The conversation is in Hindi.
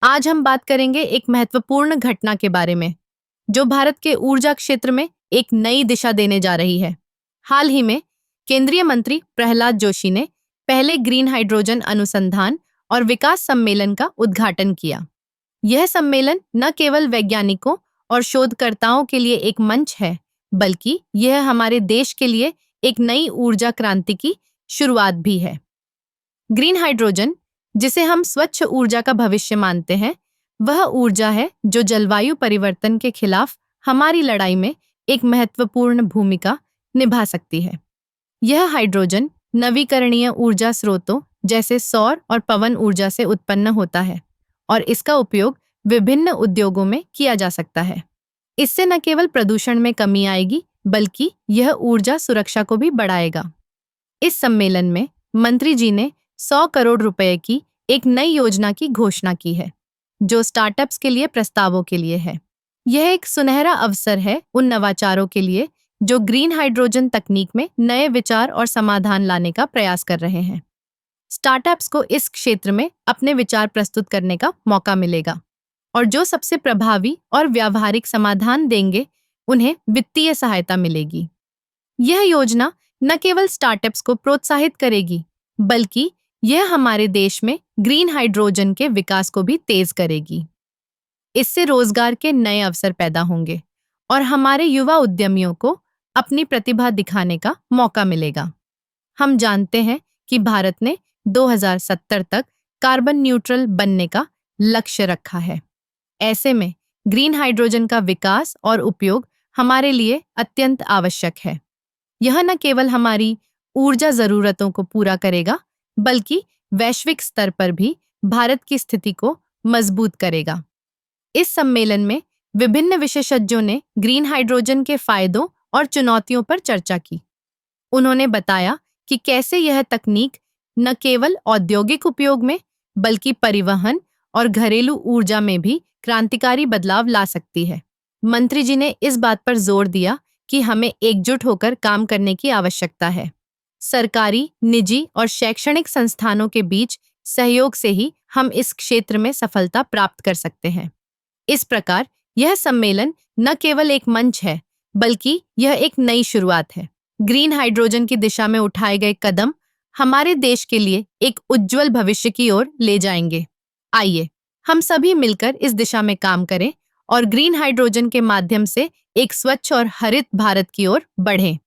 आज हम बात करेंगे एक महत्वपूर्ण घटना के बारे में, जो भारत के ऊर्जा क्षेत्र में एक नई दिशा देने जा रही है। हाल ही में केंद्रीय मंत्री प्रहलाद जोशी ने पहले ग्रीन हाइड्रोजन अनुसंधान और विकास सम्मेलन का उद्घाटन किया। यह सम्मेलन न केवल वैज्ञानिकों और शोधकर्ताओं के लिए एक मंच है, बल्कि यह हमारे देश के लिए एक नई ऊर्जा क्रांति की शुरुआत भी है। ग्रीन हाइड्रोजन, जिसे हम स्वच्छ ऊर्जा का भविष्य मानते हैं, वह ऊर्जा है जो जलवायु परिवर्तन के खिलाफ हमारी लड़ाई में एक महत्वपूर्ण भूमिका निभा सकती है। यह हाइड्रोजन नवीकरणीय ऊर्जा स्रोतों जैसे सौर और पवन ऊर्जा से उत्पन्न होता है और इसका उपयोग विभिन्न उद्योगों में किया जा सकता है। इससे न केवल प्रदूषण में कमी आएगी, बल्कि यह ऊर्जा सुरक्षा को भी बढ़ाएगा। इस सम्मेलन में मंत्री जी ने 100 करोड़ रुपए की एक नई योजना की घोषणा की है, जो स्टार्टअप्स के लिए प्रस्तावों के लिए है। यह एक सुनहरा अवसर है उन नवाचारों के लिए जो ग्रीन हाइड्रोजन तकनीक में नए विचार और समाधान लाने का प्रयास कर रहे हैं। स्टार्टअप्स को इस क्षेत्र में अपने विचार प्रस्तुत करने का मौका मिलेगा और जो सबसे प्रभावी और व्यावहारिक समाधान देंगे, उन्हें वित्तीय सहायता मिलेगी। यह योजना न केवल स्टार्टअप्स को प्रोत्साहित करेगी, बल्कि यह हमारे देश में ग्रीन हाइड्रोजन के विकास को भी तेज करेगी। इससे रोजगार के नए अवसर पैदा होंगे और हमारे युवा उद्यमियों को अपनी प्रतिभा दिखाने का मौका मिलेगा। हम जानते हैं कि भारत ने 2070 तक कार्बन न्यूट्रल बनने का लक्ष्य रखा है। ऐसे में ग्रीन हाइड्रोजन का विकास और उपयोग हमारे लिए अत्यंत आवश्यक है। यह न केवल हमारी ऊर्जा जरूरतों को पूरा करेगा, बल्कि वैश्विक स्तर पर भी भारत की स्थिति को मजबूत करेगा। इस सम्मेलन में विभिन्न विशेषज्ञों ने ग्रीन हाइड्रोजन के फायदों और चुनौतियों पर चर्चा की। उन्होंने बताया कि कैसे यह तकनीक न केवल औद्योगिक उपयोग में, बल्कि परिवहन और घरेलू ऊर्जा में भी क्रांतिकारी बदलाव ला सकती है। मंत्री जी ने इस बात पर जोर दिया कि हमें एकजुट होकर काम करने की आवश्यकता है। सरकारी, निजी और शैक्षणिक संस्थानों के बीच सहयोग से ही हम इस क्षेत्र में सफलता प्राप्त कर सकते हैं। इस प्रकार यह सम्मेलन न केवल एक मंच है, बल्कि यह एक नई शुरुआत है। ग्रीन हाइड्रोजन की दिशा में उठाए गए कदम हमारे देश के लिए एक उज्जवल भविष्य की ओर ले जाएंगे। आइए हम सभी मिलकर इस दिशा में काम करें और ग्रीन हाइड्रोजन के माध्यम से एक स्वच्छ और हरित भारत की ओर बढ़ें।